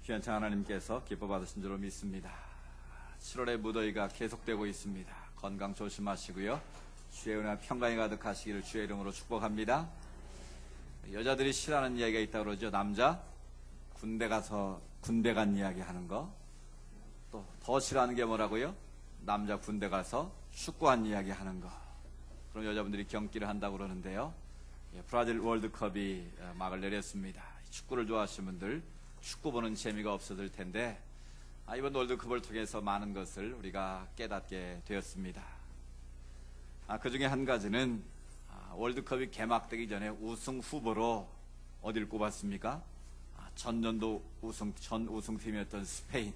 귀한 하나님께서 기뻐 받으신 줄로 믿습니다. 7월의 무더위가 계속되고 있습니다. 건강 조심하시고요. 주의 은혜와 평강이 가득하시기를 주의 이름으로 축복합니다. 여자들이 싫어하는 이야기가 있다고 그러죠. 남자 군대 가서 군대 간 이야기 하는 거. 또 더 싫어하는 게 뭐라고요? 남자 군대 가서 축구한 이야기 하는 거. 그럼 여자분들이 경기를 한다고 그러는데요. 브라질 월드컵이 막을 내렸습니다. 축구를 좋아하시는 분들 축구 보는 재미가 없어질 텐데 이번 월드컵을 통해서 많은 것을 우리가 깨닫게 되었습니다. 그 중에 한 가지는 월드컵이 개막되기 전에 우승 후보로 어디를 꼽았습니까? 전년도 전 우승팀이었던 스페인,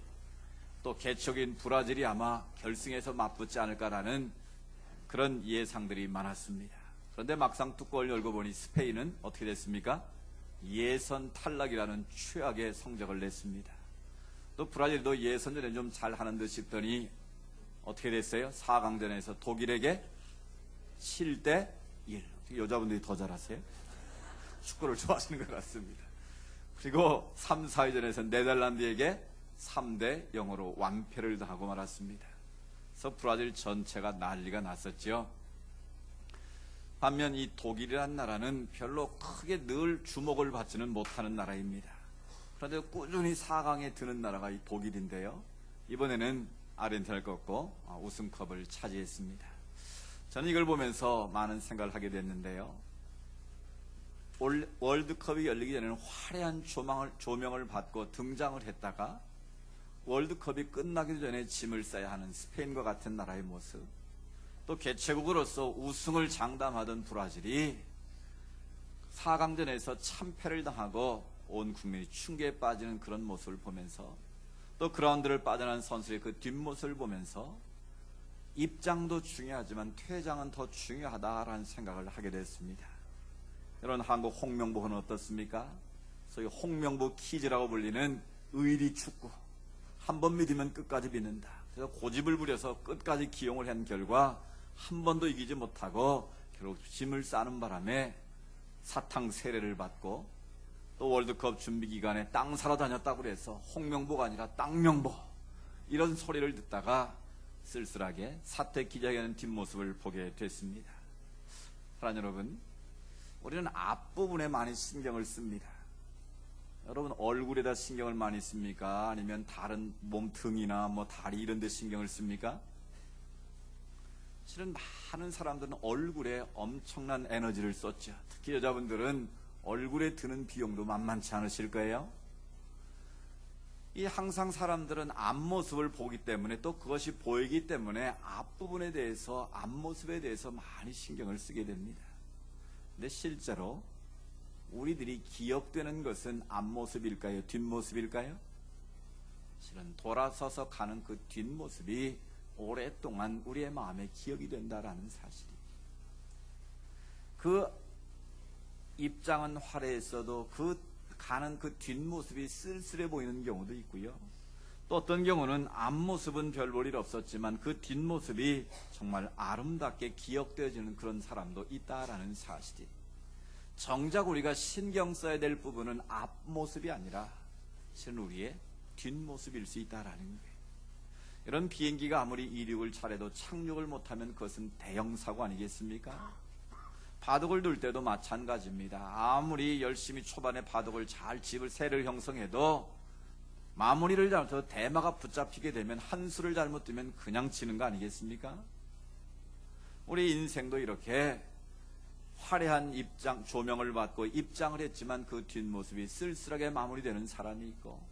또 개척인 브라질이 아마 결승에서 맞붙지 않을까라는 그런 예상들이 많았습니다. 그런데 막상 뚜껑을 열고 보니 스페인은 어떻게 됐습니까? 예선 탈락이라는 최악의 성적을 냈습니다. 또 브라질도 예선전에 좀 잘하는 듯 싶더니 어떻게 됐어요? 4강전에서 독일에게 7대1. 여자분들이 더 잘하세요? 축구를 좋아하시는 것 같습니다. 그리고 3, 4위전에서 네덜란드에게 3대0으로 완패를 당하고 말았습니다. 그래서 브라질 전체가 난리가 났었죠. 반면 이 독일이라는 나라는 별로 크게 늘 주목을 받지는 못하는 나라입니다. 그런데 꾸준히 4강에 드는 나라가 이 독일인데요. 이번에는 아르헨티나를 꺾고 우승컵을 차지했습니다. 저는 이걸 보면서 많은 생각을 하게 됐는데요. 월드컵이 열리기 전에는 화려한 조명을 받고 등장을 했다가 월드컵이 끝나기 전에 짐을 싸야 하는 스페인과 같은 나라의 모습, 또 개최국으로서 우승을 장담하던 브라질이 4강전에서 참패를 당하고 온 국민이 충격에 빠지는 그런 모습을 보면서, 또 그라운드를 빠져나간 선수의 그 뒷모습을 보면서 입장도 중요하지만 퇴장은 더 중요하다라는 생각을 하게 됐습니다. 여러분, 한국 홍명보는 어떻습니까? 소위 홍명보 키즈라고 불리는 의리 축구. 한 번 믿으면 끝까지 믿는다. 그래서 고집을 부려서 끝까지 기용을 한 결과 한 번도 이기지 못하고 결국 짐을 싸는 바람에 사탕 세례를 받고, 또 월드컵 준비 기간에 땅 사러 다녔다고 그래서 홍명보가 아니라 땅명보, 이런 소리를 듣다가 쓸쓸하게 사퇴 기자회견 뒷모습을 보게 됐습니다. 사랑하는 여러분, 우리는 앞부분에 많이 신경을 씁니다. 여러분, 얼굴에다 신경을 많이 씁니까? 아니면 다른 몸 등이나 다리 이런 데 신경을 씁니까? 실은 많은 사람들은 얼굴에 엄청난 에너지를 썼죠. 특히 여자분들은 얼굴에 드는 비용도 만만치 않으실 거예요. 항상 사람들은 앞모습을 보기 때문에, 또 그것이 보이기 때문에 앞부분에 대해서, 앞모습에 대해서 많이 신경을 쓰게 됩니다. 근데 실제로 우리들이 기억되는 것은 앞모습일까요? 뒷모습일까요? 실은 돌아서서 가는 그 뒷모습이 오랫동안 우리의 마음에 기억이 된다라는 사실입니다. 그 입장은 화려했어도 가는 그 뒷모습이 쓸쓸해 보이는 경우도 있고요. 또 어떤 경우는 앞모습은 별 볼 일 없었지만 그 뒷모습이 정말 아름답게 기억되어지는 그런 사람도 있다라는 사실이, 정작 우리가 신경 써야 될 부분은 앞모습이 아니라 실은 우리의 뒷모습일 수 있다라는 거예요. 이런 비행기가 아무리 이륙을 잘해도 착륙을 못하면 그것은 대형 사고 아니겠습니까? 바둑을 둘 때도 마찬가지입니다. 아무리 열심히 초반에 바둑을 잘 집을 새를 형성해도 마무리를 잘못해서 대마가 붙잡히게 되면, 한 수를 잘못 두면 그냥 지는 거 아니겠습니까? 우리 인생도 이렇게 화려한 조명을 받고 입장을 했지만 그 뒷모습이 쓸쓸하게 마무리되는 사람이 있고,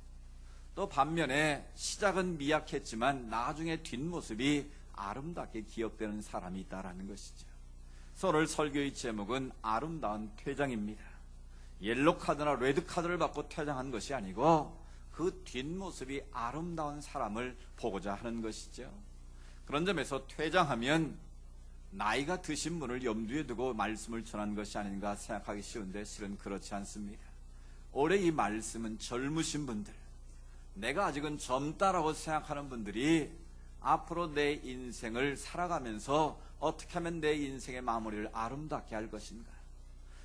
또 반면에 시작은 미약했지만 나중에 뒷모습이 아름답게 기억되는 사람이 있다라는 것이죠. 오늘 설교의 제목은 아름다운 퇴장입니다. 옐로 카드나 레드 카드를 받고 퇴장한 것이 아니고 그 뒷모습이 아름다운 사람을 보고자 하는 것이죠. 그런 점에서 퇴장하면 나이가 드신 분을 염두에 두고 말씀을 전한 것이 아닌가 생각하기 쉬운데 실은 그렇지 않습니다. 올해 이 말씀은 젊으신 분들, 내가 아직은 젊다라고 생각하는 분들이 앞으로 내 인생을 살아가면서 어떻게 하면 내 인생의 마무리를 아름답게 할 것인가,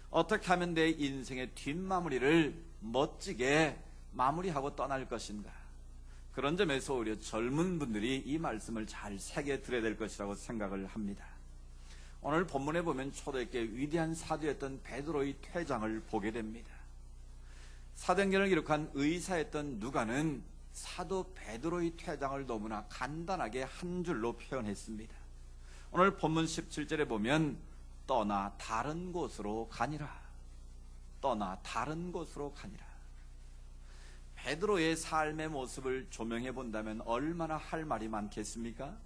어떻게 하면 내 인생의 뒷마무리를 멋지게 마무리하고 떠날 것인가? 그런 점에서 오히려 젊은 분들이 이 말씀을 잘 새겨 들어야 될 것이라고 생각을 합니다. 오늘 본문에 보면 초대교회 위대한 사도였던 베드로의 퇴장을 보게 됩니다. 사도행전을 기록한 의사였던 누가는 사도 베드로의 퇴장을 너무나 간단하게 한 줄로 표현했습니다. 오늘 본문 17절에 보면 떠나 다른 곳으로 가니라. 떠나 다른 곳으로 가니라. 베드로의 삶의 모습을 조명해 본다면 얼마나 할 말이 많겠습니까?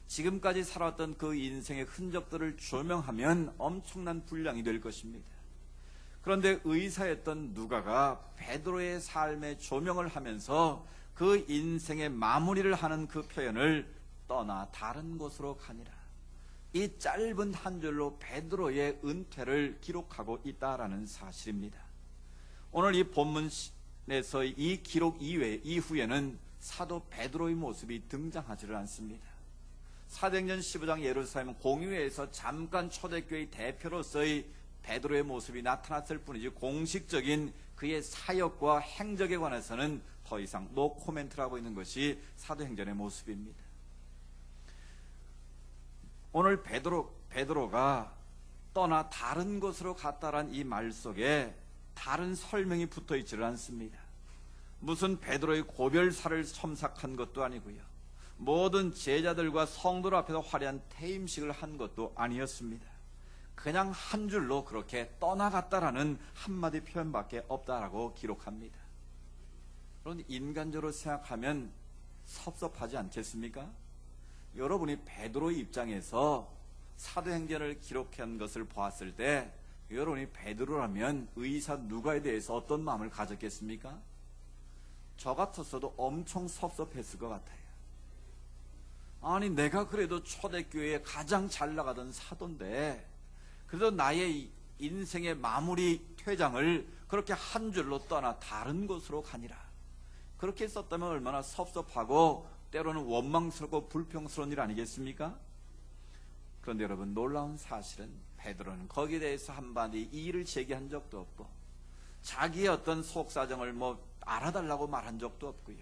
지금까지 살아왔던 그 인생의 흔적들을 조명하면 엄청난 분량이 될 것입니다. 그런데 의사였던 누가가 베드로의 삶의 조명을 하면서 그 인생의 마무리를 하는 그 표현을 떠나 다른 곳으로 가니라. 이 짧은 한 줄로 베드로의 은퇴를 기록하고 있다라는 사실입니다. 오늘 이 본문에서 이 기록 이후에는 사도 베드로의 모습이 등장하지를 않습니다. 사도행전 15장 예루살렘 공유회에서 잠깐 초대교회의 대표로서의 베드로의 모습이 나타났을 뿐이지 공식적인 그의 사역과 행적에 관해서는 더 이상 노 코멘트라고 있는 것이 사도행전의 모습입니다. 오늘 베드로가 떠나 다른 곳으로 갔다란 이 말 속에 다른 설명이 붙어 있지를 않습니다. 무슨 베드로의 고별사를 첨삭한 것도 아니고요. 모든 제자들과 성도들 앞에서 화려한 퇴임식을 한 것도 아니었습니다. 그냥 한 줄로 그렇게 떠나갔다라는 한마디 표현밖에 없다라고 기록합니다. 그런데 인간적으로 생각하면 섭섭하지 않겠습니까? 여러분이 베드로의 입장에서 사도행전을 기록한 것을 보았을 때 여러분이 베드로라면 의사 누가에 대해서 어떤 마음을 가졌겠습니까? 저 같았어도 엄청 섭섭했을 것 같아요. 아니 내가 그래도 초대교회에 가장 잘 나가던 사도인데 그래도 나의 인생의 마무리 퇴장을 그렇게 한 줄로 떠나 다른 곳으로 가니라. 그렇게 썼다면 얼마나 섭섭하고 때로는 원망스럽고 불평스러운 일 아니겠습니까? 그런데 여러분 놀라운 사실은 베드로는 거기에 대해서 한마디 이의를 제기한 적도 없고 자기의 어떤 속사정을 알아달라고 말한 적도 없고요.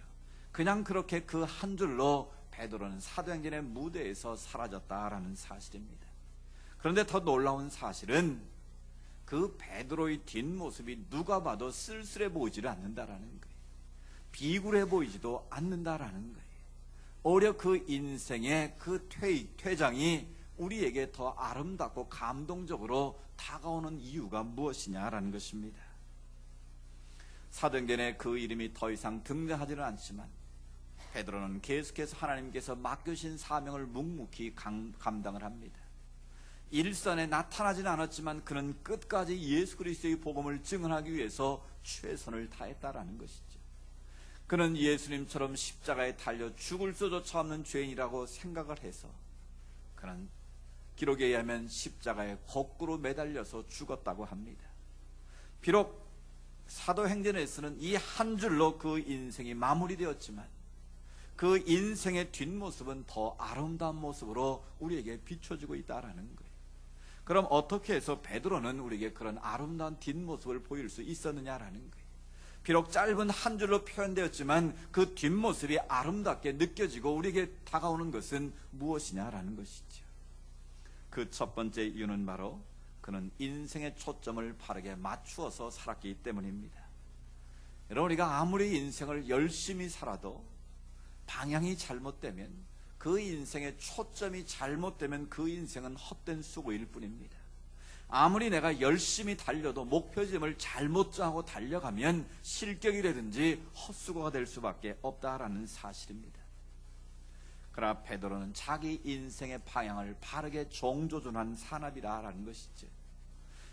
그냥 그렇게 그 한 줄로 베드로는 사도행전의 무대에서 사라졌다라는 사실입니다. 그런데 더 놀라운 사실은 그 베드로의 뒷모습이 누가 봐도 쓸쓸해 보이지를 않는다라는 거예요. 비굴해 보이지도 않는다라는 거예요. 오히려 그 인생의 그 퇴장이 우리에게 더 아름답고 감동적으로 다가오는 이유가 무엇이냐라는 것입니다. 사도행전에 그 이름이 더 이상 등장하지는 않지만 베드로는 계속해서 하나님께서 맡겨주신 사명을 묵묵히 감당을 합니다. 일선에 나타나지는 않았지만 그는 끝까지 예수 그리스도의 복음을 증언하기 위해서 최선을 다했다라는 것이죠. 그는 예수님처럼 십자가에 달려 죽을 수조차 없는 죄인이라고 생각을 해서 그는 기록에 의하면 십자가에 거꾸로 매달려서 죽었다고 합니다. 비록 사도행전에서는 이 한 줄로 그 인생이 마무리되었지만 그 인생의 뒷모습은 더 아름다운 모습으로 우리에게 비춰지고 있다는 거예요. 그럼 어떻게 해서 베드로는 우리에게 그런 아름다운 뒷모습을 보일 수 있었느냐라는 거예요. 비록 짧은 한 줄로 표현되었지만 그 뒷모습이 아름답게 느껴지고 우리에게 다가오는 것은 무엇이냐라는 것이죠. 그 첫 번째 이유는 바로 그는 인생의 초점을 바르게 맞추어서 살았기 때문입니다. 여러분, 우리가 아무리 인생을 열심히 살아도 방향이 잘못되면, 그 인생의 초점이 잘못되면 그 인생은 헛된 수고일 뿐입니다. 아무리 내가 열심히 달려도 목표점을 잘못 정하고 달려가면 실격이라든지 헛수고가 될 수밖에 없다라는 사실입니다. 그러나 베드로는 자기 인생의 방향을 바르게 종조준한 사람이라는 것이죠.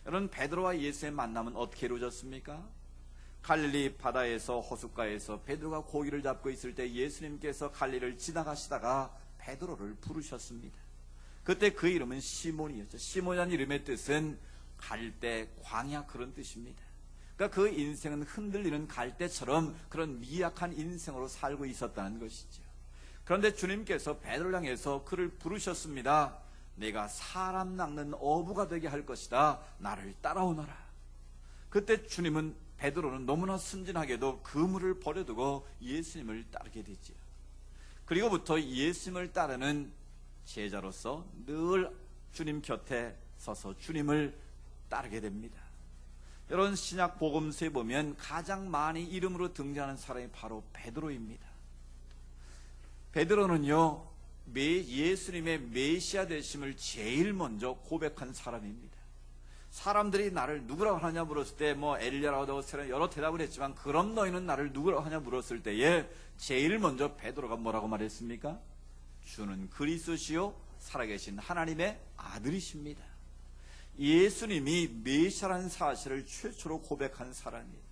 여러분, 베드로와 예수의 만남은 어떻게 이루어졌습니까? 갈릴리 바다에서 호숫가에서 베드로가 고기를 잡고 있을 때 예수님께서 갈릴리를 지나가시다가 베드로를 부르셨습니다. 그때 그 이름은 시몬이었죠. 시몬이라는 이름의 뜻은 갈대, 광야, 그런 뜻입니다. 그러니까 그 인생은 흔들리는 갈대처럼 그런 미약한 인생으로 살고 있었다는 것이죠. 그런데 주님께서 베드로를 향해서 그를 부르셨습니다. 내가 사람 낚는 어부가 되게 할 것이다. 나를 따라오너라. 그때 주님은 베드로는 너무나 순진하게도 그물을 버려두고 예수님을 따르게 되지요. 그리고부터 예수님을 따르는 제자로서 늘 주님 곁에 서서 주님을 따르게 됩니다. 여러분, 신약 복음서에 보면 가장 많이 이름으로 등장하는 사람이 바로 베드로입니다. 베드로는요, 예수님의 메시아 되심을 제일 먼저 고백한 사람입니다. 사람들이 나를 누구라고 하냐 물었을 때 엘리야라고 하고 여러 대답을 했지만, 그럼 너희는 나를 누구라고 하냐 물었을 때에 제일 먼저 베드로가 뭐라고 말했습니까? 주는 그리스도시요 살아계신 하나님의 아들이십니다. 예수님이 메시아라는 사실을 최초로 고백한 사람이에요.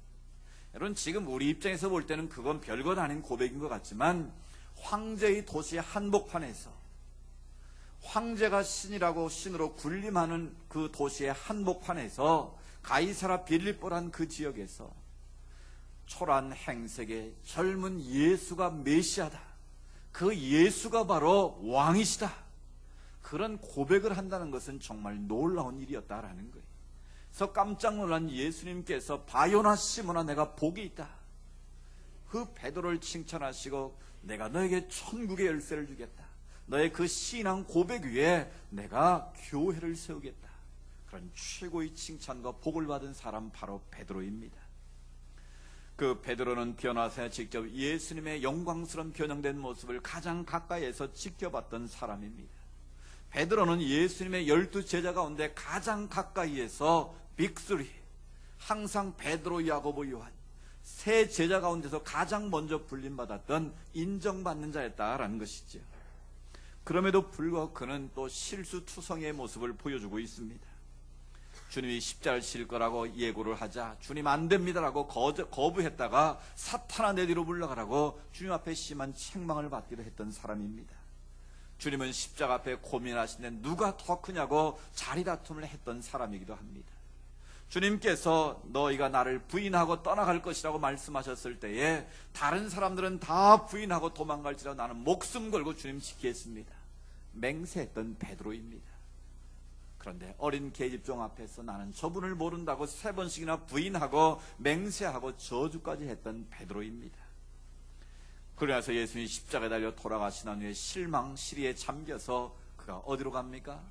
여러분, 지금 우리 입장에서 볼 때는 그건 별것 아닌 고백인 것 같지만, 황제의 도시 한복판에서 황제가 신이라고 신으로 군림하는 그 도시의 한복판에서 가이사라 빌립보란 그 지역에서 초란 행색의 젊은 예수가 메시아다, 그 예수가 바로 왕이시다, 그런 고백을 한다는 것은 정말 놀라운 일이었다라는 거예요. 그래서 깜짝 놀란 예수님께서 바요나 시몬아, 내가 복이 있다. 그 베드로를 칭찬하시고 내가 너에게 천국의 열쇠를 주겠다. 너의 그 신앙 고백 위에 내가 교회를 세우겠다. 그런 최고의 칭찬과 복을 받은 사람 바로 베드로입니다. 그 베드로는 변화사에 직접 예수님의 영광스러운 변형된 모습을 가장 가까이에서 지켜봤던 사람입니다. 베드로는 예수님의 12 제자 가운데 가장 가까이에서 빅3, 항상 베드로, 야고보, 요한 세 제자 가운데서 가장 먼저 불림받았던 인정받는 자였다라는 것이죠. 그럼에도 불구하고 그는 또 실수투성이의 모습을 보여주고 있습니다. 주님이 십자가를 질 거라고 예고를 하자 주님 안 됩니다라고 거부했다가 사탄아 내 뒤로 물러가라고 주님 앞에 심한 책망을 받기도 했던 사람입니다. 주님은 십자가 앞에 고민하시는데 누가 더 크냐고 자리다툼을 했던 사람이기도 합니다. 주님께서 너희가 나를 부인하고 떠나갈 것이라고 말씀하셨을 때에 다른 사람들은 다 부인하고 도망갈지라도 나는 목숨 걸고 주님 지키겠습니다. 맹세했던 베드로입니다. 그런데 어린 계집종 앞에서 나는 저분을 모른다고 3번씩이나 부인하고 맹세하고 저주까지 했던 베드로입니다. 그러면서 예수님이 십자가에 달려 돌아가신 후에 실망 시리에 잠겨서 그가 어디로 갑니까?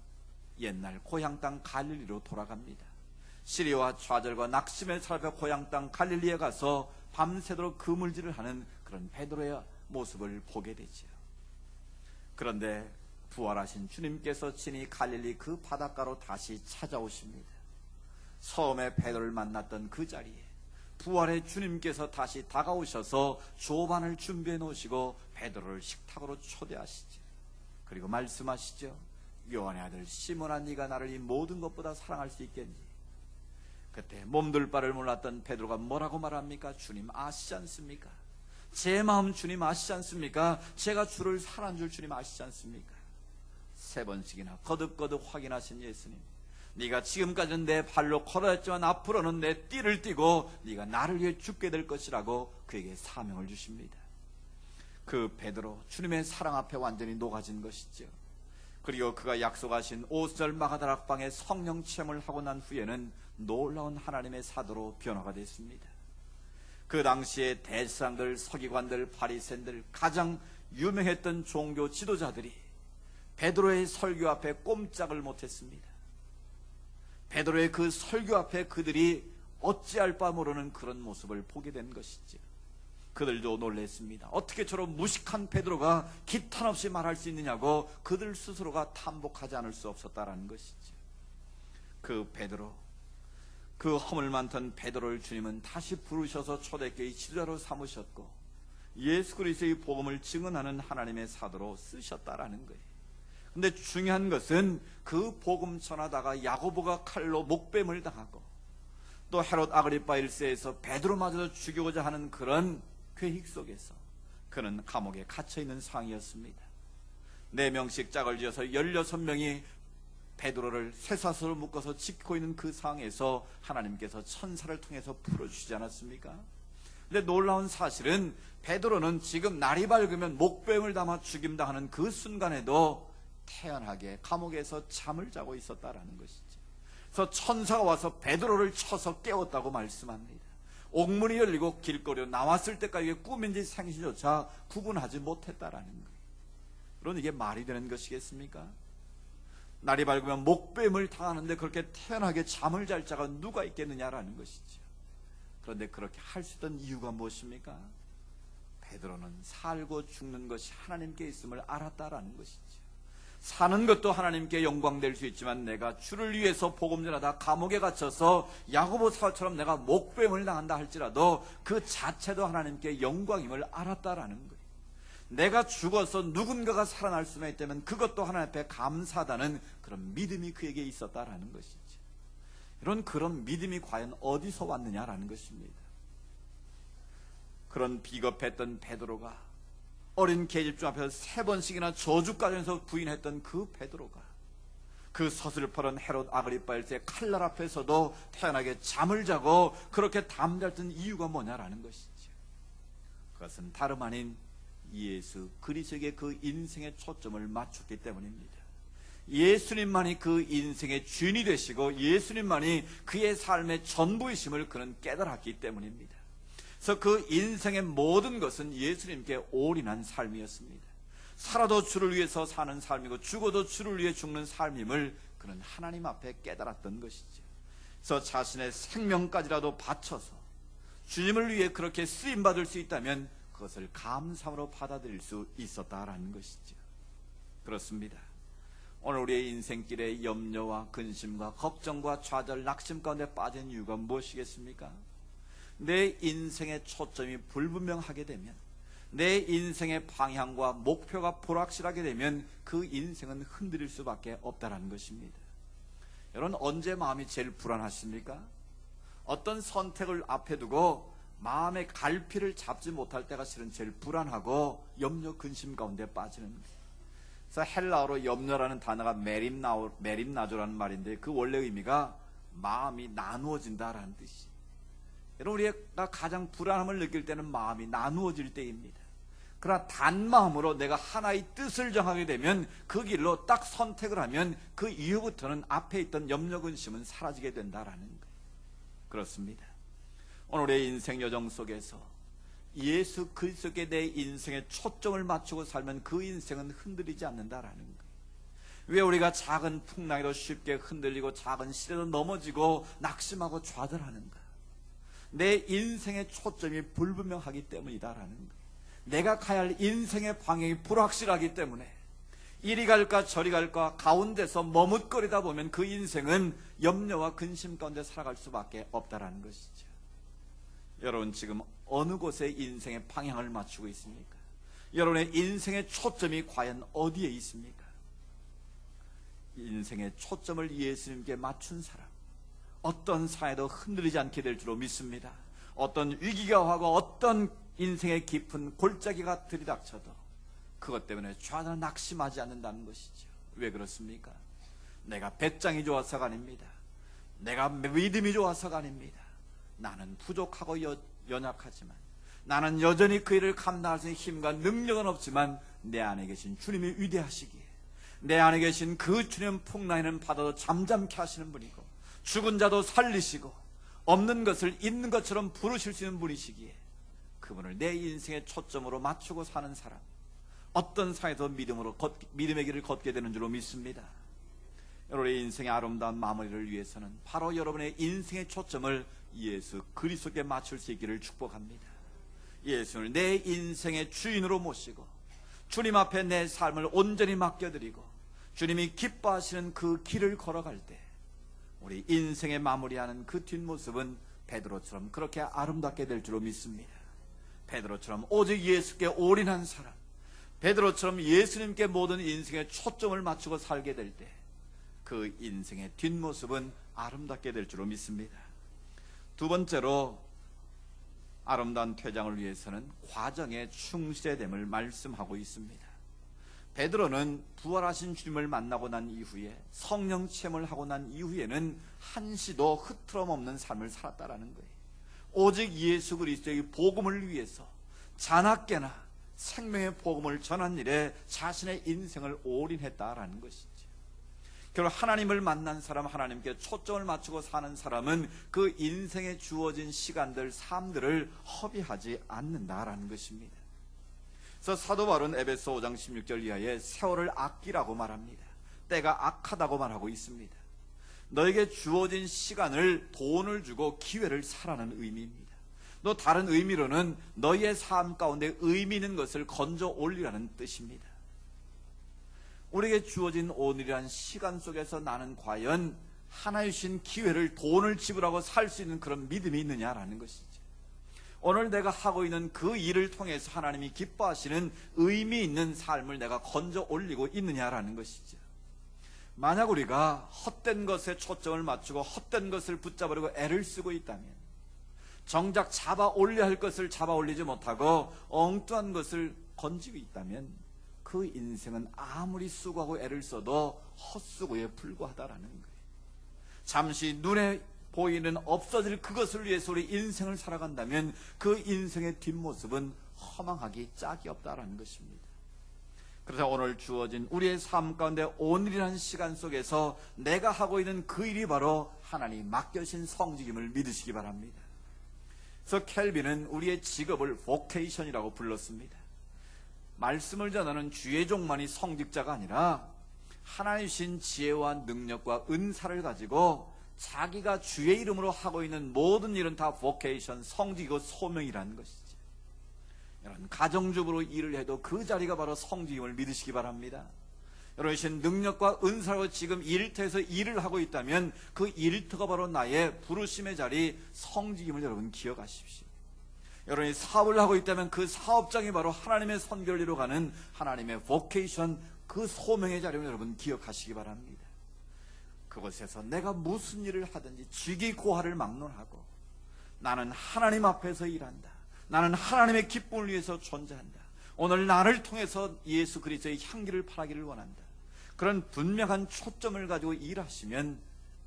옛날 고향 땅 갈릴리로 돌아갑니다. 시리와 좌절과 낙심의 사람의 고향 땅 갈릴리에 가서 밤새도록 그물질을 하는 그런 베드로의 모습을 보게 되지요. 그런데 부활하신 주님께서 친히 갈릴리 그 바닷가로 다시 찾아오십니다. 처음에 베드로를 만났던 그 자리에 부활의 주님께서 다시 다가오셔서 조반을 준비해 놓으시고 베드로를 식탁으로 초대하시죠. 그리고 말씀하시죠. 요한의 아들 시몬아, 네가 나를 이 모든 것보다 사랑할 수 있겠니? 그때 몸둘 바를 몰랐던 베드로가 뭐라고 말합니까? 주님 아시지 않습니까? 제 마음 주님 아시지 않습니까? 제가 주를 사랑한 줄 주님 아시지 않습니까? 3번씩이나 거듭거듭 확인하신 예수님, 네가 지금까지는 내 발로 걸어왔지만 앞으로는 내 띠를 띠고 네가 나를 위해 죽게 될 것이라고 그에게 사명을 주십니다. 그 베드로 주님의 사랑 앞에 완전히 녹아진 것이죠. 그리고 그가 약속하신 오순절 마가다락방에 성령 체험을 하고 난 후에는 놀라운 하나님의 사도로 변화가 됐습니다. 그 당시에 대제사장들, 서기관들, 바리새인들, 가장 유명했던 종교 지도자들이 베드로의 설교 앞에 꼼짝을 못했습니다. 베드로의 그 설교 앞에 그들이 어찌할 바 모르는 그런 모습을 보게 된 것이죠. 그들도 놀랐습니다. 어떻게 저런 무식한 베드로가 기탄 없이 말할 수 있느냐고 그들 스스로가 탐복하지 않을 수 없었다라는 것이죠. 그 베드로, 그 허물 많던 베드로를 주님은 다시 부르셔서 초대교회 지도자로 삼으셨고 예수 그리스도의 복음을 증언하는 하나님의 사도로 쓰셨다라는 거예요. 근데 중요한 것은 그 복음 전하다가 야고보가 칼로 목뱀을 당하고 또 헤롯 아그리파 1세에서 베드로마저도 죽이고자 하는 그런 계획 속에서 그는 감옥에 갇혀있는 상황이었습니다. 4명씩 짝을 지어서 16명이 베드로를 쇠사슬로 묶어서 지키고 있는 그 상황에서 하나님께서 천사를 통해서 풀어주시지 않았습니까? 근데 놀라운 사실은 베드로는 지금 날이 밝으면 목뱀을 담아 죽임당하는 그 순간에도 태연하게 감옥에서 잠을 자고 있었다라는 것이죠. 그래서 천사가 와서 베드로를 쳐서 깨웠다고 말씀합니다. 옥문이 열리고 길거리로 나왔을 때까지 이게 꿈인지 생시조차 구분하지 못했다라는 거예요. 그럼 이게 말이 되는 것이겠습니까? 날이 밝으면 목뱀을 당하는데 그렇게 태연하게 잠을 잘 자가 누가 있겠느냐라는 것이죠. 그런데 그렇게 할 수 있던 이유가 무엇입니까? 베드로는 살고 죽는 것이 하나님께 있음을 알았다라는 것이죠. 사는 것도 하나님께 영광될 수 있지만 내가 주를 위해서 복음 전하다 감옥에 갇혀서 야고보 사도처럼 내가 목뱀을 당한다 할지라도 그 자체도 하나님께 영광임을 알았다라는 거예요. 내가 죽어서 누군가가 살아날 수만 있다면 그것도 하나님 앞에 감사하다는 그런 믿음이 그에게 있었다라는 것이죠. 그런 믿음이 과연 어디서 왔느냐라는 것입니다. 그런 비겁했던 베드로가 어린 계집종 앞에서 3번씩이나 저주까지해서 부인했던 그 베드로가 그 서슬퍼런 헤롯 아그리파 1세의 칼날 앞에서도 태연하게 잠을 자고 그렇게 담대했던 이유가 뭐냐라는 것이죠. 그것은 다름 아닌 예수 그리스도에게 그 인생의 초점을 맞췄기 때문입니다. 예수님만이 그 인생의 주인이 되시고 예수님만이 그의 삶의 전부이심을 그는 깨달았기 때문입니다. 그래서 그 인생의 모든 것은 예수님께 올인한 삶이었습니다. 살아도 주를 위해서 사는 삶이고 죽어도 주를 위해 죽는 삶임을 그는 하나님 앞에 깨달았던 것이죠. 그래서 자신의 생명까지라도 바쳐서 주님을 위해 그렇게 쓰임받을 수 있다면 그것을 감사함으로 받아들일 수 있었다라는 것이죠. 그렇습니다. 오늘 우리의 인생길에 염려와 근심과 걱정과 좌절, 낙심 가운데 빠진 이유가 무엇이겠습니까? 내 인생의 초점이 불분명하게 되면, 내 인생의 방향과 목표가 불확실하게 되면 그 인생은 흔들릴 수밖에 없다는 것입니다. 여러분, 언제 마음이 제일 불안하십니까? 어떤 선택을 앞에 두고 마음의 갈피를 잡지 못할 때가 실은 제일 불안하고 염려 근심 가운데 빠지는 거예요. 그래서 헬라어로 염려라는 단어가 메림나조라는 말인데 그 원래 의미가 마음이 나누어진다라는 뜻이. 여러분, 우리가 가장 불안함을 느낄 때는 마음이 나누어질 때입니다. 그러나 단마음으로 내가 하나의 뜻을 정하게 되면 그 길로 딱 선택을 하면 그 이후부터는 앞에 있던 염려 근심은 사라지게 된다라는 거예요. 그렇습니다. 오늘의 인생 여정 속에서 예수 그리스도께 내 인생의 초점을 맞추고 살면 그 인생은 흔들리지 않는다라는 거예요. 왜 우리가 작은 풍랑에도 쉽게 흔들리고 작은 시대도 넘어지고 낙심하고 좌절하는가? 내 인생의 초점이 불분명하기 때문이다라는 거예요. 내가 가야 할 인생의 방향이 불확실하기 때문에 이리 갈까 저리 갈까 가운데서 머뭇거리다 보면 그 인생은 염려와 근심 가운데 살아갈 수밖에 없다라는 것이죠. 여러분, 지금 어느 곳에 인생의 방향을 맞추고 있습니까? 여러분의 인생의 초점이 과연 어디에 있습니까? 인생의 초점을 예수님께 맞춘 사람, 어떤 사회도 흔들리지 않게 될 줄로 믿습니다. 어떤 위기가 오고 어떤 인생의 깊은 골짜기가 들이닥쳐도 그것 때문에 좌절 낙심하지 않는다는 것이죠. 왜 그렇습니까? 내가 배짱이 좋아서가 아닙니다. 내가 믿음이 좋아서가 아닙니다. 나는 부족하고 연약하지만, 나는 여전히 그 일을 감당할 수 있는 힘과 능력은 없지만 내 안에 계신 주님이 위대하시기에, 내 안에 계신 그 주님 풍랑에는 바다도 잠잠케 하시는 분이고 죽은 자도 살리시고 없는 것을 있는 것처럼 부르실 수 있는 분이시기에 그분을 내 인생의 초점으로 맞추고 사는 사람, 어떤 사회도 믿음의 길을 걷게 되는 줄로 믿습니다. 여러분의 인생의 아름다운 마무리를 위해서는 바로 여러분의 인생의 초점을 예수 그리스도께 맞출 수 있기를 축복합니다. 예수를 내 인생의 주인으로 모시고 주님 앞에 내 삶을 온전히 맡겨드리고 주님이 기뻐하시는 그 길을 걸어갈 때 우리 인생의 마무리하는 그 뒷모습은 베드로처럼 그렇게 아름답게 될 줄로 믿습니다. 베드로처럼 오직 예수께 올인한 사람, 베드로처럼 예수님께 모든 인생의 초점을 맞추고 살게 될 때 그 인생의 뒷모습은 아름답게 될 줄로 믿습니다. 두 번째로 아름다운 퇴장을 위해서는 과정에 충실해야 됨을 말씀하고 있습니다. 베드로는 부활하신 주님을 만나고 난 이후에 성령 체험을 하고 난 이후에는 한시도 흐트러없는 삶을 살았다라는 거예요. 오직 예수 그리스도의 복음을 위해서 자나깨나 생명의 복음을 전한 일에 자신의 인생을 올인했다라는 것이죠. 결국 하나님을 만난 사람, 하나님께 초점을 맞추고 사는 사람은 그 인생에 주어진 시간들, 삶들을 허비하지 않는다라는 것입니다. 그래서 사도 바울은 에베소 5장 16절 이하에 세월을 아끼라고 말합니다. 때가 악하다고 말하고 있습니다. 너에게 주어진 시간을 돈을 주고 기회를 사라는 의미입니다. 또 다른 의미로는 너희의 삶 가운데 의미 있는 것을 건져 올리라는 뜻입니다. 우리에게 주어진 오늘이란 시간 속에서 나는 과연 하나님 주신 기회를 돈을 지불하고 살 수 있는 그런 믿음이 있느냐라는 것이죠. 오늘 내가 하고 있는 그 일을 통해서 하나님이 기뻐하시는 의미 있는 삶을 내가 건져 올리고 있느냐라는 것이죠. 만약 우리가 헛된 것에 초점을 맞추고 헛된 것을 붙잡으려고 애를 쓰고 있다면, 정작 잡아 올려야 할 것을 잡아 올리지 못하고 엉뚱한 것을 건지고 있다면 그 인생은 아무리 수고하고 애를 써도 헛수고에 불과하다라는 거예요. 잠시 눈에 보이는 없어질 그것을 위해서 우리 인생을 살아간다면 그 인생의 뒷모습은 허망하기 짝이 없다라는 것입니다. 그래서 오늘 주어진 우리의 삶 가운데 오늘이라는 시간 속에서 내가 하고 있는 그 일이 바로 하나님 맡겨주신 성직임을 믿으시기 바랍니다. 그래서 켈빈은 우리의 직업을 vocation이라고 불렀습니다. 말씀을 전하는 주의 종만이 성직자가 아니라 하나님 주신 지혜와 능력과 은사를 가지고 자기가 주의 이름으로 하고 있는 모든 일은 다 vocation, 성직이고 소명이라는 것이죠. 여러분, 가정주부로 일을 해도 그 자리가 바로 성직임을 믿으시기 바랍니다. 여러분, 신 능력과 은사로 지금 일터에서 일을 하고 있다면 그 일터가 바로 나의 부르심의 자리, 성직임을 여러분 기억하십시오. 여러분이 사업을 하고 있다면 그 사업장이 바로 하나님의 선교를 이루어가는 하나님의 vocation, 그 소명의 자리를 여러분 기억하시기 바랍니다. 그곳에서 내가 무슨 일을 하든지 직위고하를 막론하고 나는 하나님 앞에서 일한다, 나는 하나님의 기쁨을 위해서 존재한다, 오늘 나를 통해서 예수 그리스도의 향기를 발하기를 원한다, 그런 분명한 초점을 가지고 일하시면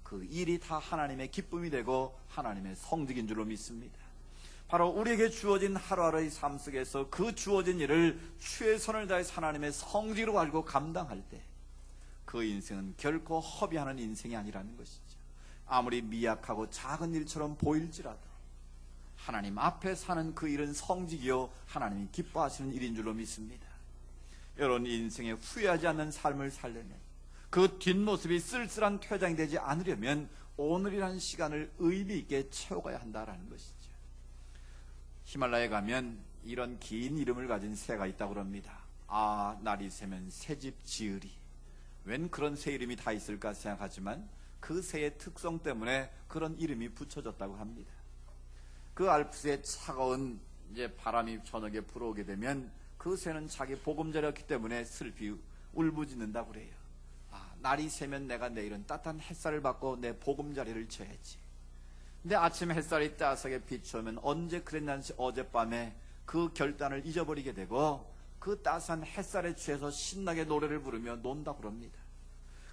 그 일이 다 하나님의 기쁨이 되고 하나님의 성직인 줄로 믿습니다. 바로 우리에게 주어진 하루하루의 삶 속에서 그 주어진 일을 최선을 다해서 하나님의 성직으로 알고 감당할 때 그 인생은 결코 허비하는 인생이 아니라는 것이죠. 아무리 미약하고 작은 일처럼 보일지라도 하나님 앞에 사는 그 일은 성직이요 하나님이 기뻐하시는 일인 줄로 믿습니다. 여러분, 인생에 후회하지 않는 삶을 살려면, 그 뒷모습이 쓸쓸한 퇴장이 되지 않으려면 오늘이라는 시간을 의미 있게 채워가야 한다는 것이죠. 히말라야에 가면 이런 긴 이름을 가진 새가 있다고 합니다. 날이 새면 새집 지으리. 웬 그런 새 이름이 다 있을까 생각하지만 그 새의 특성 때문에 그런 이름이 붙여졌다고 합니다. 그 알프스의 차가운 바람이 저녁에 불어오게 되면 그 새는 자기 보금자리였기 때문에 슬피 울부짖는다고 그래요. 날이 새면 내가 내일은 따뜻한 햇살을 받고 내 보금자리를 쳐야지. 근데 아침 햇살이 따스하게 비추면 언제 그랬는지 어젯밤에 그 결단을 잊어버리게 되고 그 따스한 햇살에 취해서 신나게 노래를 부르며 논다고 그럽니다.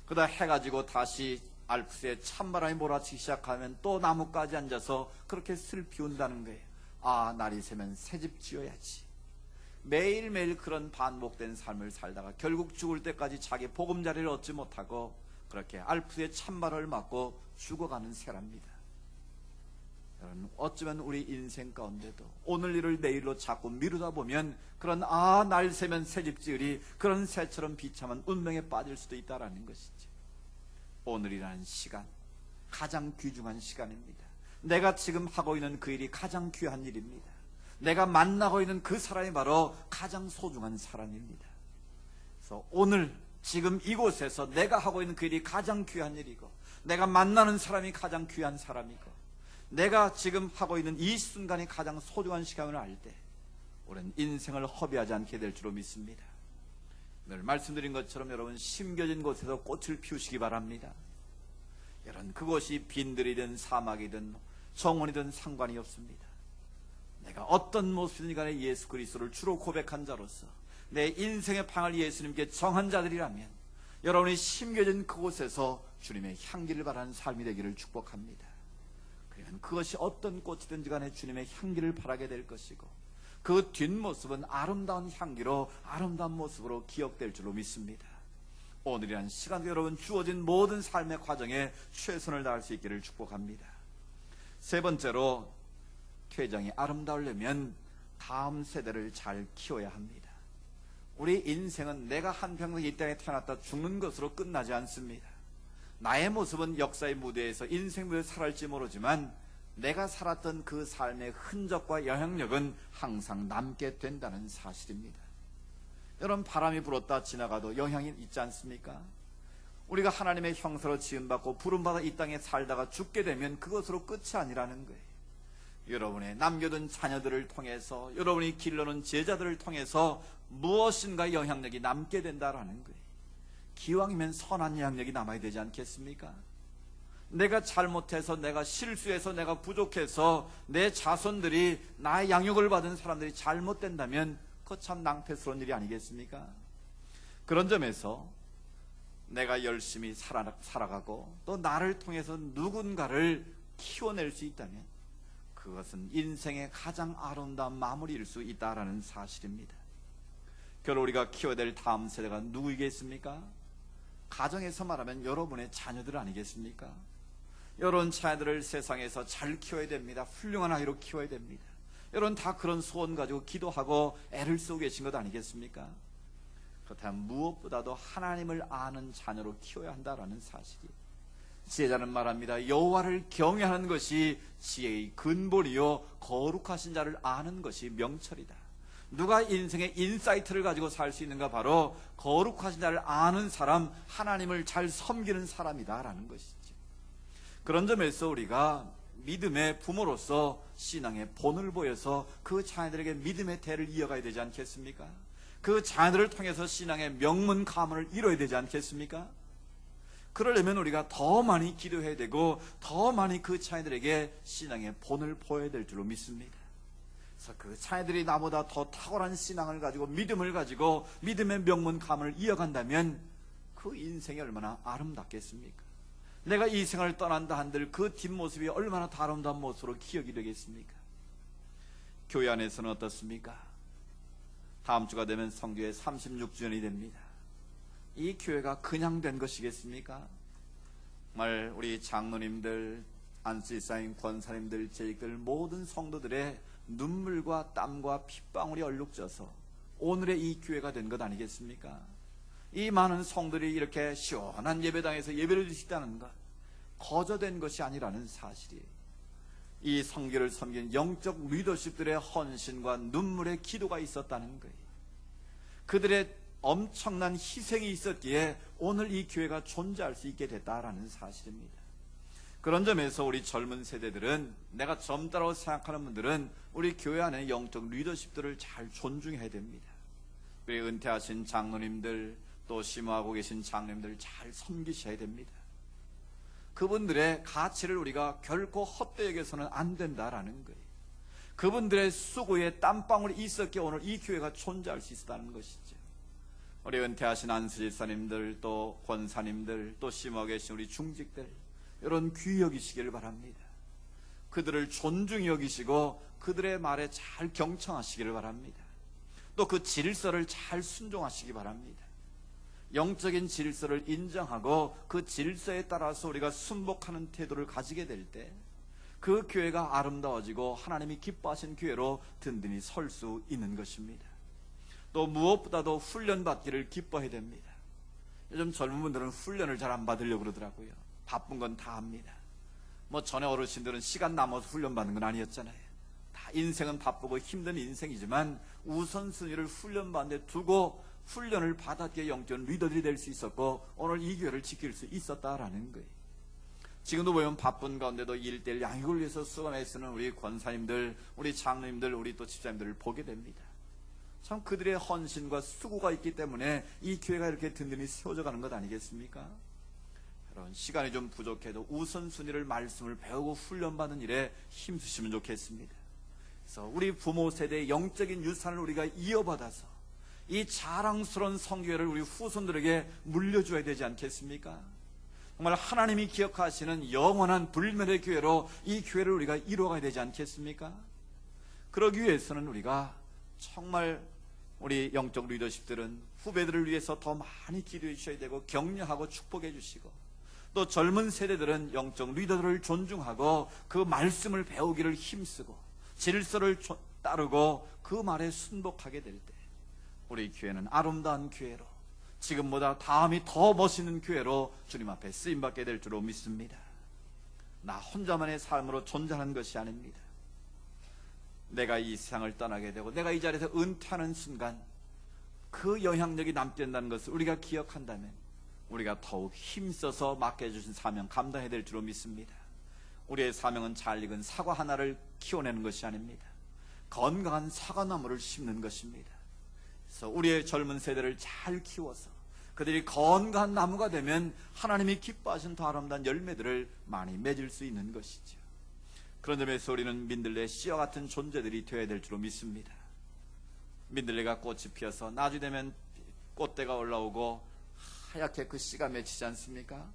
그러다 해가 지고 다시 알프스에 찬바람이 몰아치기 시작하면 또 나뭇가지 앉아서 그렇게 슬피 운다는 거예요. 날이 새면 새집 지어야지. 매일매일 그런 반복된 삶을 살다가 결국 죽을 때까지 자기 보금자리를 얻지 못하고 그렇게 알프스의 찬바람을 맞고 죽어가는 새랍니다. 여러분, 어쩌면 우리 인생 가운데도 오늘 일을 내일로 자꾸 미루다 보면 그런 날 새면 새집 지으리, 그런 새처럼 비참한 운명에 빠질 수도 있다는 것이죠. 오늘이라는 시간, 가장 귀중한 시간입니다. 내가 지금 하고 있는 그 일이 가장 귀한 일입니다. 내가 만나고 있는 그 사람이 바로 가장 소중한 사람입니다. 그래서 오늘 지금 이곳에서 내가 하고 있는 그 일이 가장 귀한 일이고, 내가 만나는 사람이 가장 귀한 사람이고, 내가 지금 하고 있는 이 순간이 가장 소중한 시간을 알 때 우리는 인생을 허비하지 않게 될 줄로 믿습니다. 늘 말씀드린 것처럼 여러분, 심겨진 곳에서 꽃을 피우시기 바랍니다. 여러분, 그것이 빈들이든 사막이든 정원이든 상관이 없습니다. 내가 어떤 모습이든 간에 예수 그리스도를 주로 고백한 자로서 내 인생의 방을 예수님께 정한 자들이라면 여러분이 심겨진 그곳에서 주님의 향기를 바라는 삶이 되기를 축복합니다. 그러면 그것이 어떤 꽃이든지 간에 주님의 향기를 바라게 될 것이고, 그 뒷모습은 아름다운 향기로, 아름다운 모습으로 기억될 줄로 믿습니다. 오늘이란 시간도 여러분 주어진 모든 삶의 과정에 최선을 다할 수 있기를 축복합니다. 세 번째로, 쾌정이 아름다우려면 다음 세대를 잘 키워야 합니다. 우리 인생은 내가 한평생 이 땅에 태어났다 죽는 것으로 끝나지 않습니다. 나의 모습은 역사의 무대에서 인생 무대에 살아갈지 모르지만 내가 살았던 그 삶의 흔적과 영향력은 항상 남게 된다는 사실입니다. 여러분, 바람이 불었다 지나가도 영향이 있지 않습니까? 우리가 하나님의 형상으로 지음받고 부름받아 이 땅에 살다가 죽게 되면 그것으로 끝이 아니라는 거예요. 여러분의 남겨둔 자녀들을 통해서, 여러분이 길러놓은 제자들을 통해서 무엇인가 영향력이 남게 된다라는 거예요. 기왕이면 선한 영향력이 남아야 되지 않겠습니까? 내가 잘못해서, 내가 실수해서, 내가 부족해서 내 자손들이, 나의 양육을 받은 사람들이 잘못된다면 그거 참 낭패스러운 일이 아니겠습니까? 그런 점에서 내가 열심히 살아가고 또 나를 통해서 누군가를 키워낼 수 있다면 그것은 인생의 가장 아름다운 마무리일 수 있다라는 사실입니다. 결국 우리가 키워야 될 다음 세대가 누구이겠습니까? 가정에서 말하면 여러분의 자녀들 아니겠습니까? 여러분 자녀들을 세상에서 잘 키워야 됩니다. 훌륭한 아이로 키워야 됩니다. 여러분 다 그런 소원 가지고 기도하고 애를 쓰고 계신 것 아니겠습니까? 그렇다면 무엇보다도 하나님을 아는 자녀로 키워야 한다라는 사실이, 지혜자는 말합니다. 여호와를 경외하는 것이 지혜의 근본이요 거룩하신 자를 아는 것이 명철이다. 누가 인생의 인사이트를 가지고 살 수 있는가? 바로 거룩하신 자를 아는 사람, 하나님을 잘 섬기는 사람이다라는 것이죠. 그런 점에서 우리가 믿음의 부모로서 신앙의 본을 보여서 그 자녀들에게 믿음의 대를 이어가야 되지 않겠습니까? 그 자녀들을 통해서 신앙의 명문 가문을 이뤄야 되지 않겠습니까? 그러려면 우리가 더 많이 기도해야 되고 더 많이 그 자녀들에게 신앙의 본을 보여야 될 줄로 믿습니다. 그래서 그 자녀들이 나보다 더 탁월한 신앙을 가지고, 믿음을 가지고 믿음의 명문 가문을 이어간다면 그 인생이 얼마나 아름답겠습니까? 내가 이 생을 떠난다 한들 그 뒷모습이 얼마나 아름다운 모습으로 기억이 되겠습니까? 교회 안에서는 어떻습니까? 다음 주가 되면 성교회 36주년이 됩니다. 이 교회가 그냥 된 것이겠습니까? 정말 우리 장로님들, 안수집사님, 권사님들, 제익들, 모든 성도들의 눈물과 땀과 핏방울이 얼룩져서 오늘의 이 교회가 된 것 아니겠습니까? 이 많은 성들이 이렇게 시원한 예배당에서 예배를 드릴 수 있다는 것, 거저된 것이 아니라는 사실이, 이 성교를 섬긴 영적 리더십들의 헌신과 눈물의 기도가 있었다는 거예요. 그들의 엄청난 희생이 있었기에 오늘 이 교회가 존재할 수 있게 됐다라는 사실입니다. 그런 점에서 우리 젊은 세대들은, 내가 젊다라고 생각하는 분들은 우리 교회 안에 영적 리더십들을 잘 존중해야 됩니다. 우리 은퇴하신 장로님들, 또 심호하고 계신 장로님들 잘 섬기셔야 됩니다. 그분들의 가치를 우리가 결코 헛되이 여겨서는 안 된다라는 거예요. 그분들의 수고에 땀방울이 있었기에 오늘 이 교회가 존재할 수 있었다는 것이죠. 우리 은퇴하신 안수집사님들, 또 권사님들, 또 심호하고 계신 우리 중직들, 이런 귀히 여기시기를 바랍니다. 그들을 존중히 여기시고 그들의 말에 잘 경청하시기를 바랍니다. 또 그 질서를 잘 순종하시기 바랍니다. 영적인 질서를 인정하고 그 질서에 따라서 우리가 순복하는 태도를 가지게 될 때 그 교회가 아름다워지고 하나님이 기뻐하신 교회로 든든히 설 수 있는 것입니다. 또 무엇보다도 훈련받기를 기뻐해야 됩니다. 요즘 젊은 분들은 훈련을 잘 안 받으려고 그러더라고요. 바쁜 건 다 합니다. 뭐 전에 어르신들은 시간 남아서 훈련받는 건 아니었잖아요. 다 인생은 바쁘고 힘든 인생이지만 우선순위를 훈련받는 데 두고 훈련을 받았기에 영적 리더들이 될 수 있었고 오늘 이 교회를 지킬 수 있었다라는 거예요. 지금도 보면 바쁜 가운데도 1:1 양육을 위해서 수고만 애쓰는 우리 권사님들, 우리 장로님들, 우리 또 집사님들을 보게 됩니다. 참 그들의 헌신과 수고가 있기 때문에 이 교회가 이렇게 든든히 세워져 가는 것 아니겠습니까? 여러분, 시간이 좀 부족해도 우선순위를, 말씀을 배우고 훈련받는 일에 힘쓰시면 좋겠습니다. 그래서 우리 부모 세대의 영적인 유산을 우리가 이어받아서 이 자랑스러운 성교회를 우리 후손들에게 물려줘야 되지 않겠습니까? 정말 하나님이 기억하시는 영원한 불멸의 교회로 이 교회를 우리가 이루어가야 되지 않겠습니까? 그러기 위해서는 우리가 정말 우리 영적 리더십들은 후배들을 위해서 더 많이 기도해 주셔야 되고 격려하고 축복해 주시고, 또 젊은 세대들은 영적 리더들을 존중하고 그 말씀을 배우기를 힘쓰고 질서를 따르고 그 말에 순복하게 될 때, 우리 교회는 아름다운 교회로, 지금보다 다음이 더 멋있는 교회로 주님 앞에 쓰임받게 될 줄로 믿습니다. 나 혼자만의 삶으로 존재하는 것이 아닙니다. 내가 이 세상을 떠나게 되고 내가 이 자리에서 은퇴하는 순간 그 영향력이 남게 된다는 것을 우리가 기억한다면 우리가 더욱 힘써서 맡겨주신 사명 감당해야 될 줄로 믿습니다. 우리의 사명은 잘 익은 사과 하나를 키워내는 것이 아닙니다. 건강한 사과나무를 심는 것입니다. 그래서 우리의 젊은 세대를 잘 키워서 그들이 건강한 나무가 되면 하나님이 기뻐하신 더 아름다운 열매들을 많이 맺을 수 있는 것이죠. 그런 점에서 우리는 민들레 씨와 같은 존재들이 되어야 될 줄로 믿습니다. 민들레가 꽃이 피어서 나중 되면 꽃대가 올라오고 하얗게 그 씨가 맺히지 않습니까?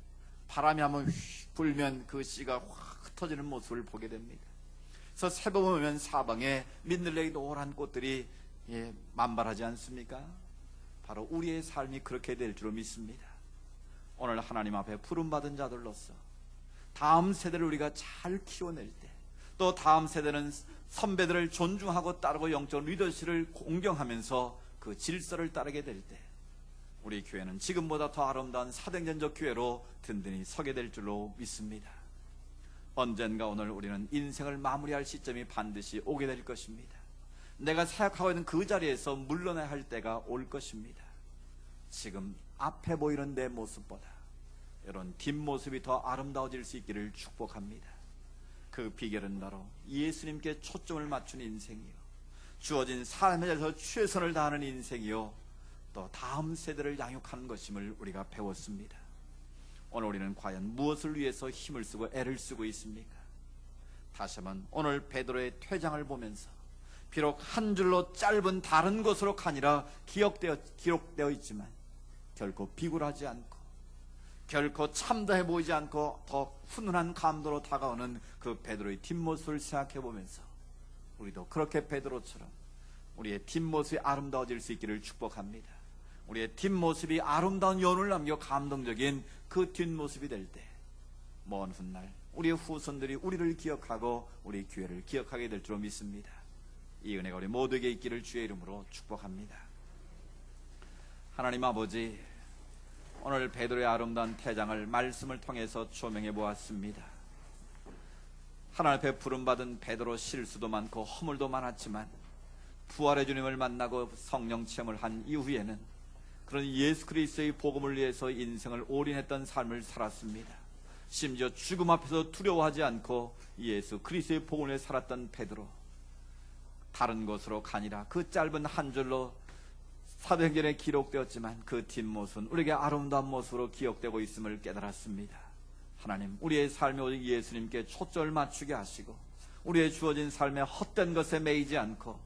바람이 한번 휙 불면 그 씨가 확 흩어지는 모습을 보게 됩니다. 그래서 세보면 사방에 민들레의 노란 꽃들이 만발하지 않습니까? 바로 우리의 삶이 그렇게 될 줄로 믿습니다. 오늘 하나님 앞에 부름받은 자들로서 다음 세대를 우리가 잘 키워낼 때, 또 다음 세대는 선배들을 존중하고 따르고 영적 리더십을 공경하면서 그 질서를 따르게 될 때, 우리 교회는 지금보다 더 아름다운 사도행전적 교회로 든든히 서게 될 줄로 믿습니다. 언젠가 오늘 우리는 인생을 마무리할 시점이 반드시 오게 될 것입니다. 내가 사역하고 있는 그 자리에서 물러나야 할 때가 올 것입니다. 지금 앞에 보이는 내 모습보다 이런 뒷모습이 더 아름다워질 수 있기를 축복합니다. 그 비결은 바로 예수님께 초점을 맞춘 인생이요, 주어진 삶에 대해서 최선을 다하는 인생이요, 또 다음 세대를 양육하는 것임을 우리가 배웠습니다. 오늘 우리는 과연 무엇을 위해서 힘을 쓰고 애를 쓰고 있습니까? 다시 한번 오늘 베드로의 퇴장을 보면서 비록 한 줄로 짧은 다른 것으로 아니라 기록되어 있지만 결코 비굴하지 않고 결코 참다해 보이지 않고 더 훈훈한 감도로 다가오는 그 베드로의 뒷모습을 생각해 보면서 우리도 그렇게 베드로처럼 우리의 뒷모습이 아름다워질 수 있기를 축복합니다. 우리의 뒷모습이 아름다운 연을 남겨 감동적인 그 뒷모습이 될 때 먼 훗날 우리의 후손들이 우리를 기억하고 우리 교회를 기억하게 될 줄로 믿습니다. 이 은혜가 우리 모두에게 있기를 주의 이름으로 축복합니다. 하나님 아버지, 오늘 베드로의 아름다운 태장을 말씀을 통해서 조명해 보았습니다. 하나님 앞에 부름받은 베드로 실수도 많고 허물도 많았지만 부활의 주님을 만나고 성령 체험을 한 이후에는 그런 예수 그리스도의 복음을 위해서 인생을 올인했던 삶을 살았습니다. 심지어 죽음 앞에서 두려워하지 않고 예수 그리스도의 복음을 위해 살았던 베드로, 다른 곳으로 가니라 그 짧은 한 줄로 사도행전에 기록되었지만 그 뒷모습은 우리에게 아름다운 모습으로 기억되고 있음을 깨달았습니다. 하나님, 우리의 삶에 오직 예수님께 초점을 맞추게 하시고 우리의 주어진 삶에 헛된 것에 매이지 않고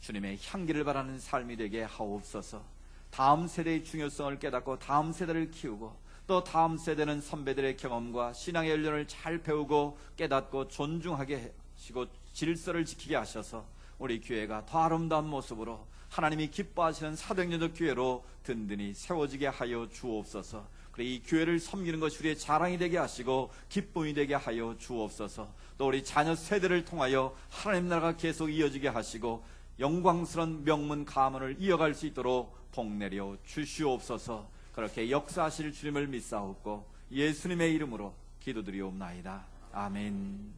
주님의 향기를 바라는 삶이 되게 하옵소서. 다음 세대의 중요성을 깨닫고 다음 세대를 키우고 또 다음 세대는 선배들의 경험과 신앙의 연륜을 잘 배우고 깨닫고 존중하게 하시고 질서를 지키게 하셔서 우리 교회가 더 아름다운 모습으로 하나님이 기뻐하시는 사도행전적 교회로 든든히 세워지게 하여 주옵소서. 그래 이 교회를 섬기는 것이 우리의 자랑이 되게 하시고 기쁨이 되게 하여 주옵소서. 또 우리 자녀 세대를 통하여 하나님 나라가 계속 이어지게 하시고 영광스러운 명문 가문을 이어갈 수 있도록 복내려 주시옵소서. 그렇게 역사하실 주님을 믿사옵고 예수님의 이름으로 기도드리옵나이다. 아멘.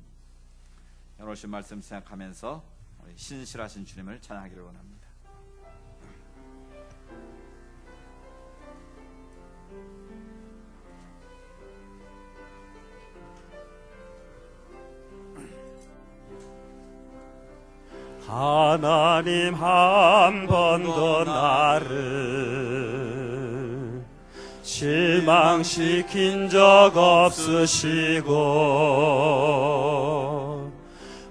오늘 신 말씀 생각하면서 신실하신 주님을 찬양하기를 원합니다. 하나님 한 번도 나를 실망시킨 적 없으시고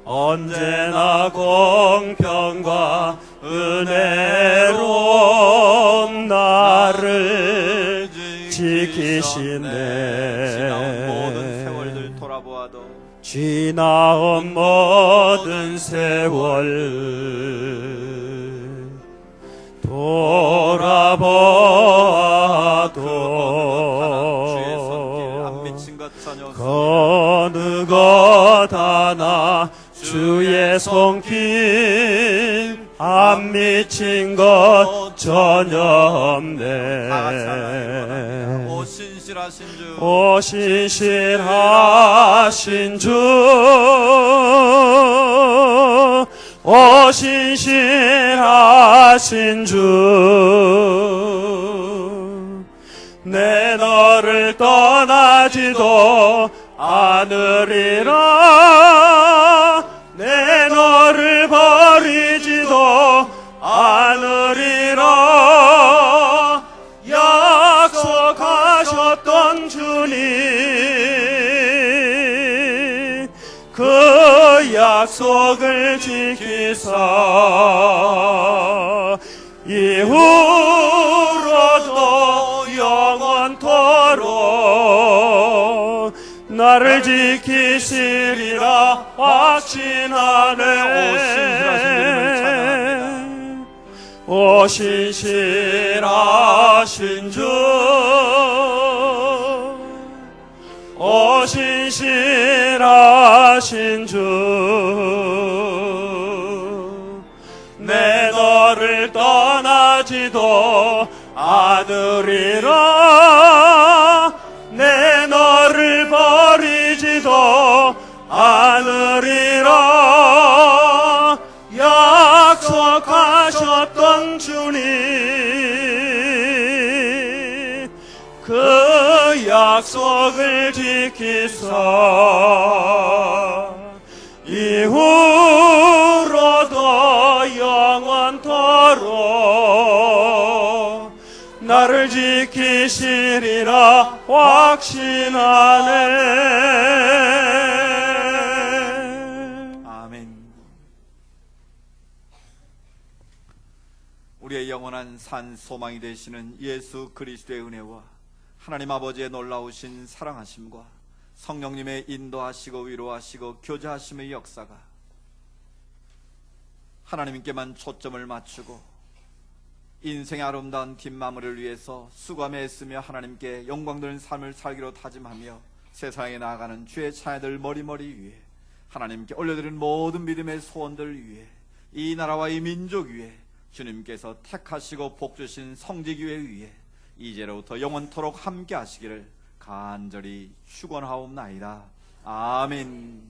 언제나 공평과 은혜로 나를 지키시네. 지나온 모든 세월들 돌아보아도 지나온 모든 세월 주신 것 전혀 없네. 다 같이 하나님 오 신실하신 주, 오 신실하신 주, 오 신실하신 주, 내 너를 떠나지도 않으리라, 내 너를 버리지도 않으리라. 약속하셨던 주님, 그 약속을 지키사 이후로도 영원토록 나를 지키시리라 확신하네. 오 신실하신 주, 오 신실하신 주, 내 너를 떠나지도 않으리라, 내 너를 버리지도 않으리라. 약속하셨던 주님, 그 약속을 지키사 이후로도 영원토록 나를 지키시리라 확신하네. 아멘. 우리의 영원한 산 소망이 되시는 예수 그리스도의 은혜와 하나님 아버지의 놀라우신 사랑하심과 성령님의 인도하시고 위로하시고 교제하심의 역사가 하나님께만 초점을 맞추고 인생의 아름다운 뒷마무리를 위해서 수고하며 애쓰며 하나님께 영광되는 삶을 살기로 다짐하며 세상에 나아가는 주의 자녀들 머리머리 위에 하나님께 올려드리는 모든 믿음의 소원들 위에 이 나라와 이 민족 위에 주님께서 택하시고 복주신 성지교회 위에 이제로부터 영원토록 함께 하시기를 간절히 축원하옵나이다. 아멘.